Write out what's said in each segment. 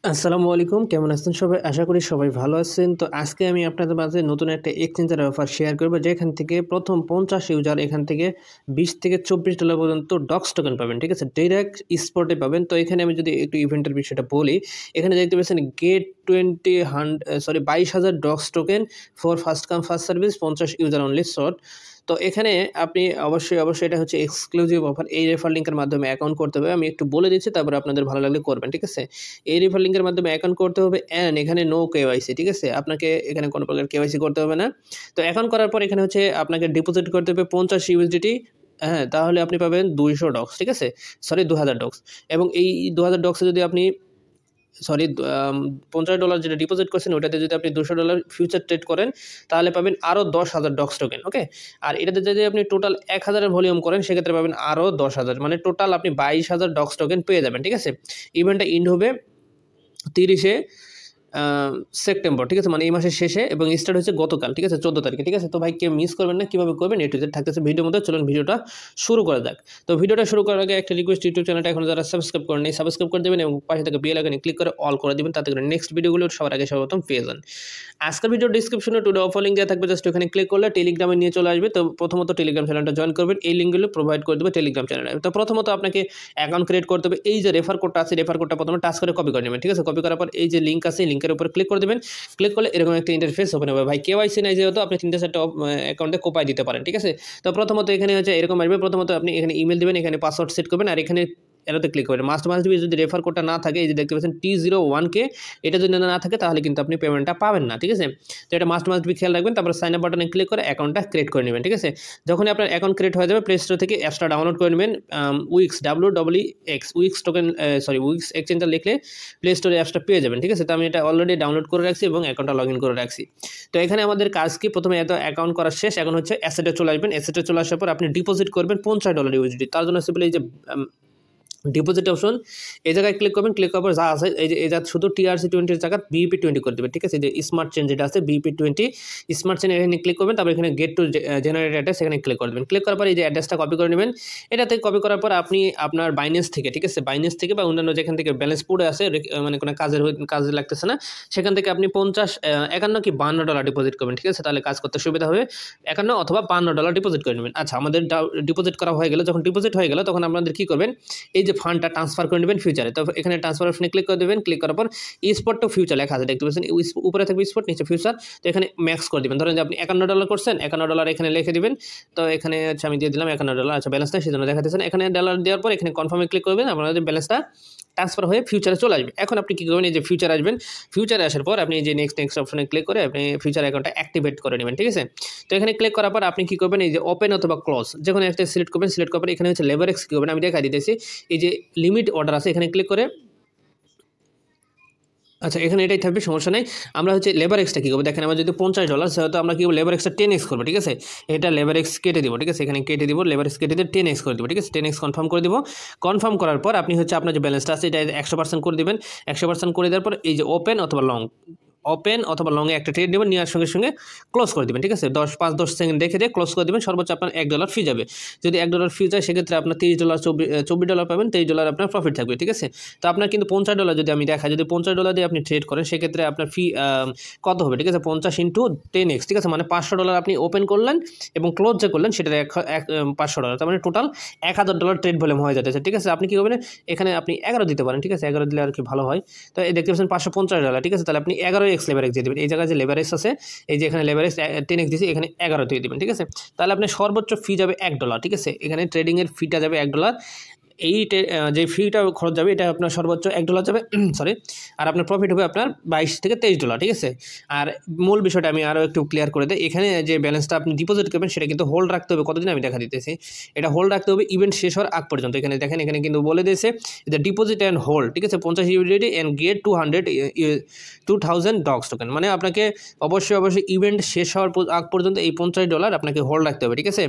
আসসালামু আলাইকুম, কেমন আছেন সবাই? আশা করি সবাই ভালো আছেন। তো আজকে আমি আপনাদের মাঝে নতুন একটা এক্সচেঞ্জের অফার শেয়ার করব, যেখান থেকে প্রথম 50 ইউজার এখান থেকে $20 থেকে $24 পর্যন্ত ডক্স টোকেন পাবেন। ঠিক আছে? ডাইরেক্ট স্পটে পাবেন। তো এখানে আমি যদি একটু ইভেন্টের বিষয়টা বলি, এখানে দেখতে পাচ্ছেন get 22,000 docs token for first come first service 50 user only shot. তো এখানে আপনি অবশ্যই এটা হচ্ছে এক্সক্লুসিভ অফার। এই রেফার লিঙ্কের মাধ্যমে অ্যাকাউন্ট করতে হবে। আমি একটু বলে দিচ্ছি, তারপরে আপনাদের ভালো লাগলে করবেন। ঠিক আছে? এই রেফার লিঙ্কের মাধ্যমে অ্যাকাউন্ট করতে হবে অ্যান্ড এখানে নো কেওয়াইসি। ঠিক আছে? আপনাকে এখানে কোনো প্রকার কেওয়াইসি করতে হবে না। তো অ্যাকাউন্ট করার পর এখানে হচ্ছে আপনাকে ডিপোজিট করতে হবে 50 ইউএসডিটি। হ্যাঁ, তাহলে আপনি পাবেন 200 ডক্স। ঠিক আছে? Sorry, 2000 docs. এবং এই 2000 ডক্সে যদি আপনি সরি $50 যেটা ডিপোজিট করছেন, ওটাতে যদি আপনি $200 ফিউচার ট্রেড করেন, তাহলে পাবেন আরও 10,000 ডক্স টোকেন। ওকে? আর এটাতে যদি আপনি টোটাল 1000 এর ভলিউম করেন, সেক্ষেত্রে পাবেন আরও 10,000, মানে টোটাল আপনি 22,000 ডক্স টোকেন পেয়ে যাবেন। ঠিক আছে? ইভেন্টটা ইন্ড হবে 30 সেপ্টেম্বর। ঠিক আছে? মানে এই মাসের শেষে, এবং স্টার্ট হয়েছে গতকাল। ঠিক আছে? 14 তারিখে। ঠিক আছে? তো ভাই কেউ মিস করবেন না। কীভাবে করবেন এ টু জেড থাকতেছে ভিডিওর মধ্যে। চলুন ভিডিওটা শুরু করা যাক। তো ভিডিওটা শুরু করার আগে একটা রিকোয়েস্ট, ইউটিউব চ্যানেলটা এখন যারা সাবস্ক্রাইব করেন নাই, সাবস্ক্রাইব করে দেবেন এবং পাশে থেকে বেল আইকনে ক্লিক করে অল করে দিবেন, তাতে করে নেক্সট ভিডিওগুলো সবার আগে সর্বপ্রথম পেয়ে যান। আজকের ভিডিও ডিসক্রিপশনে টুডে অফার লিঙ্ক দেওয়া থাকবে, জাস্ট ওখানে ক্লিক করলে টেলিগ্রামে নিয়ে চলে আসবে। তো প্রথমত টেলিগ্রাম চ্যানেলটা জয়েন করবেন, এই লিঙ্কগুলো প্রোভাইড করে দেবে টেলিগ্রাম চ্যানেলে। তো প্রথমত আপনাকে অ্যাকাউন্ট ক্রিয়েট করতে হবে। এই যে রেফার কোডটা আছে, রেফার কোডটা প্রথমে টাচ করে কপি করে নেবেন। ঠিক আছে? কপি করার পর এই যে লিঙ্ক আছে, লিঙ্কের উপর ক্লিক করে দেবেন। ক্লিক করলে এরকম একটা ইন্টারফেস ওপেন হবে। ভাই কেওয়াইসি নাই যেহেতু, আপনি 3-4টা অ্যাকাউন্টে কোপাই দিতে পারেন। ঠিক আছে? তো প্রথমত এখানে হচ্ছে এরকম আসবে। প্রথমত আপনি এখানে ইমেল দেবেন, এখানে পাসওয়ার্ড সেট করবেন, আর এখানে এটাতে ক্লিক করবেন। মাস্ট বি যদি রেফার কোডটা না থাকে, এই যে দেখতে পাচ্ছেন T01K, এটা যদি না থাকে তাহলে কিন্তু আপনি পেমেন্টটা পাবেন না। ঠিক আছে? তো এটা মাস্ট বি খেয়াল রাখবেন। তারপর সাইন আপ বাটনে ক্লিক করে অ্যাকাউন্টটা ক্রিয়েট করে নেবেন। ঠিক আছে? যখনই আপনার অ্যাকাউন্ট ক্রিয়েট হয়ে যাবে, প্লে স্টোর থেকে অ্যাপসটা ডাউনলোড করে নেবেন। Weeks weeks token weeks exchanger লিখলে প্লে স্টোরে অ্যাপসটা পেয়ে যাবেন। ঠিক আছে? তো আমি এটা অলরেডি ডাউনলোড করে রাখছি এবং অ্যাকাউন্টটা লগ ইন করে রাখছি। তো এখানে আমাদের কাজ কি, প্রথমে এত অ্যাকাউন্ট করা শেষ, এখন হচ্ছে অ্যাসেটে চলে আসবেন। অ্যাসেটে চলে আসার পর আপনি ডিপোজিট করবেন $50 ইউএসডি। তার জন্য সিম্পলি এই যে ডিপোজিট অপশন, এই জায়গায় ক্লিক করবেন। ক্লিক করার পর যা আছে, এই যে এটা শুধু TRC20 জায়গা BEP20 করে দেবেন। ঠিক আছে? যে স্মার্ট চেন যেটা আছে BEP20 স্মার্ট চেন, এখানে ক্লিক করবেন। তারপর এখানে গেট টু জেনারেট অ্যাড্রেস, এখানে ক্লিক করে দেবেন। ক্লিক করার পর এই যে অ্যাড্রেসটা কপি করে নেবেন। এটাতে কপি করার পর আপনি আপনার বাইন্যান্স থেকে, ঠিক আছে, বাইন্যান্স থেকে বা অন্যান্য যেখান থেকে ব্যালেন্স পড়ে আছে, মানে কোনো কাজে লাগতেছে না, সেখান থেকে আপনি 51 কি $52 ডিপোজিট করবেন। ঠিক আছে? তাহলে কাজ করতে সুবিধা হবে। 51 অথবা $52 ডিপোজিট করে নেবেন। আচ্ছা, আমাদের ডিপোজিট করা হয়ে গেল। যখন ডিপোজিট হয়ে গেল, তখন আপনাদের কী করবেন, এই যে ফান্ডটা ট্রান্সফার করে নেবেন ফিউচারে। তো এখানে ট্রান্সফার অপশনে ক্লিক করে দেবেন। ক্লিক করার পর স্পট টু ফিউচার লেখা আছে, দেখতে পাচ্ছেন উপরে থাকবে স্পট, নিচে ফিউচার। তো এখানে ম্যাক্স করে দেবেন। ধরেন যে আপনি $51 করছেন, $51 এখানে লিখে দিবেন। তো এখানে হচ্ছে আমি দিয়ে দিলাম $51। আচ্ছা, ব্যালেন্স নাই সেজন্য দেখাতেছেন। এখানে ডলার দেওয়ার পর এখানে কনফার্মে ক্লিক করবেন, আপনাদের ব্যালেন্সটা ট্রান্সফার হয়ে ফিউচারে চলে আসবে। এখন আপনি কী করবেন, এই যে ফিউচার আসবেন। ফিউচারে আসার পর আপনি যে নেক্সট অপশনে ক্লিক করে আপনি ফিউচার অ্যাকাউন্টটা অ্যাক্টিভেট করে নেবেন। ঠিক আছে? তো এখানে ক্লিক করার পর আপনি কী করবেন, এই যে ওপেন অথবা ক্লোজ যেখানে একটা সিলেক্ট করবেন। সিলেক্ট করার পর এখানে হচ্ছে লেভারেক্স কী করবেন আমি দেখা দিতেছি। এই যে লিমিট অর্ডার আছে, এখানে ক্লিক করে, আচ্ছা এখানে এটাই থাকবে, সমস্যা নেই। আমরা হচ্ছে লেবার এক্সটা কী করবো দেখেন, আমার যদি $50, সেহেতু আমরা কী করবো, লেবার এক্সটা 10x করবো। ঠিক আছে? এটা লেবার এক্স কেটে দিব। ঠিক আছে? এখানে কেটে দিব, লেবার এক্স কেটে দিয়ে 10x করে দেবো। ঠিক আছে? 10x কনফার্ম করে দিব। কনফার্ম করার পর আপনি হচ্ছে আপনার যে ব্যালেন্সটা আছে, এটা 100% করে দেবেন। 100% করে দেওয়ার পর এই যে ওপেন অথবা লংয়ে একটা ট্রেড নেবেন, নেওয়ার সঙ্গে সঙ্গে ক্লোজ করে দেবেন। ঠিক আছে? 5-10 সেকেন্ড রেখে দিয়ে ক্লোজ করে দেবেন। সর্বোচ্চ আপনার $1 ফি যাবে। যদি $1 ফি যায়, সেক্ষেত্রে আপনার $30 $24 পাবেন, $23 আপনার প্রফিট থাকবে। ঠিক আছে? তো আপনার কিন্তু $50 যদি আমি দেখাই, যদি $50 দিয়ে আপনি ট্রেড করেন, সেক্ষেত্রে আপনার ফি কত হবে? ঠিক আছে? 50 × 10x। ঠিক আছে? মানে $500 আপনি ওপেন করলেন এবং ক্লোজ যে করলেন সেটা $500, তার মানে টোটাল $1000 ট্রেড ভলিউম হয়ে যাচ্ছে। ঠিক আছে? আপনি কী করবেন, এখানে আপনি 11 দিতে পারেন। ঠিক আছে? 11 দিলে আর কি ভালো হয়। তো এই দেখতে পাচ্ছেন $550। ঠিক আছে? তাহলে আপনি 11x লেভারেজ দিয়ে দেবেন। এই জায়গায় যে লেভারেজ আছে, এই যে এখানে লেভারেজ 10x দিয়েছি, এখানে 11 দিয়ে দেবেন। ঠিক আছে? তাহলে আপনার সর্বোচ্চ ফি যাবে $1। ঠিক আছে? এখানে ট্রেডিংয়ের ফিটা যাবে $1। এই যে ফিটা খরচ যাবে, এটা আপনার সর্বোচ্চ $1 যাবে, সরি। আর আপনার প্রফিট হবে আপনার $22 থেকে $23। ঠিক আছে? আর মূল বিষয়টা আমি আরও একটু ক্লিয়ার করে দিই। এখানে যে ব্যালেন্সটা আপনি ডিপোজিট করবেন, সেটা কিন্তু হোল্ড রাখতে হবে কতদিন আমি দেখা দিতেছি। এটা হোল্ড রাখতে হবে ইভেন্ট শেষ হওয়ার আগ পর্যন্ত। এখানে দেখেন, এখানে কিন্তু বলে দিয়েছে যে ডিপোজিট অ্যান্ড হোল্ড। ঠিক আছে? 50 USD and get 2000 docs token, মানে আপনাকে অবশ্যই ইভেন্ট শেষ হওয়ার আগ পর্যন্ত এই $50 আপনাকে হোল্ড রাখতে হবে। ঠিক আছে?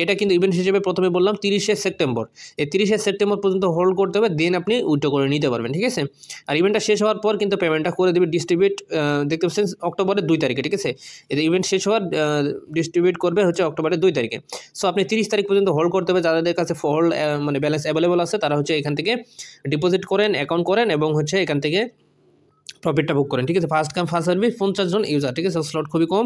এটা কিন্তু ইভেন্ট হিসেবে প্রথমে বললাম 30 সেপ্টেম্বর। এই 30 সেপ্টেম্বর পর্যন্ত হোল্ড করতে হবে, দেন আপনি উইথড্র করে নিতে পারবেন। ঠিক আছে? আর ইভেন্টটা শেষ হওয়ার পর কিন্তু পেমেন্টটা করে দেবে ডিস্ট্রিবিউট, দেখতে পাচ্ছেন অক্টোবরের 2 তারিখে। ঠিক আছে? এই ইভেন্ট শেষ হওয়ার ডিস্ট্রিবিউট করবে হচ্ছে অক্টোবরের 2 তারিখে। সো আপনি 30 তারিখ পর্যন্ত হোল্ড করতে হবে। যাদের কাছে হোল্ড মানে ব্যালেন্স অ্যাভেলেবল আছে, তারা হচ্ছে এখান থেকে ডিপোজিট করেন, অ্যাকাউন্ট করেন এবং হচ্ছে এখান থেকে প্রফিটটা বুক করেন, ঠিক আছে। ফার্স্ট কাম ফার্স্ট সার্ভিস 50 জন ইউজার, ঠিক আছে। স্লট খুবই কম।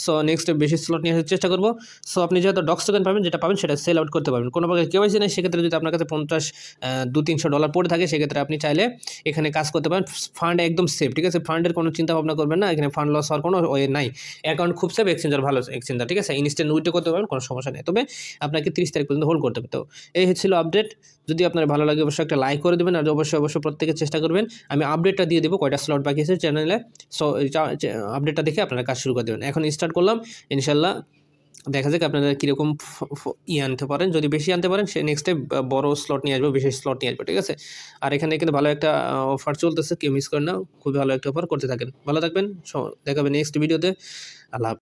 সো নেক্সট বেশি স্লট নিয়ে আসার চেষ্টা করবো। সো আপনি যেহেতু ডক্স টোকেন পাবেন, যেটা পাবেন সেটা সেল আউট করতে পারবেন, কোনো প্রকার কেওয়াইসি নেই। সেক্ষেত্রে যদি আপনার কাছে 200-300 ডলার পড়ে থাকে, সেক্ষেত্রে আপনি চাইলে এখানে কাজ করতে পারেন। ফান্ড একদম সেফ, ঠিক আছে। ফান্ডের কোনো চিন্তা ভাবনা করবেন না, এখানে ফান্ড লস হওয়ার কোনো ওয়ে নাই। অ্যাকাউন্ট খুব সেফ, এক্সচেঞ্জার ভালো এক্সচেঞ্জার, ঠিক আছে। ইনস্ট্যান্ট উইথড্র করতে পারবেন, কোনো সমস্যা নেই। তবে আপনাকে 30 তারিখ পর্যন্ত হোল্ড করতে হবে। তো এই ছিল আপডেট। যদি আপনার ভালো লাগে অবশ্যই একটা লাইক করে দেবেন, আর অবশ্যই প্রত্যেকে চেষ্টা করবেন। আমি আপডেটটা দিয়ে দেবো কয়টা স্লট বাকি আছে চ্যানেলে। সো আপডেটটা দেখে আপনারা কাজ শুরু করে দেবেন। এখন স্টার্ট করলাম, ইনশাল্লাহ দেখা যাক আপনারা কীরকম আনতে পারেন। যদি বেশি আনতে পারেন, সে নেক্সটে বড় স্লট নিয়ে আসবো, বিশেষ স্লট নিয়ে আসবো, ঠিক আছে। আর এখানে কিন্তু ভালো একটা অফার চলতেছে, কেউ মিস করেন না, খুবই ভালো একটা অফার করতে থাকেন। ভালো থাকবেন, দেখাবেন নেক্সট ভিডিওতে। আল্লাহ।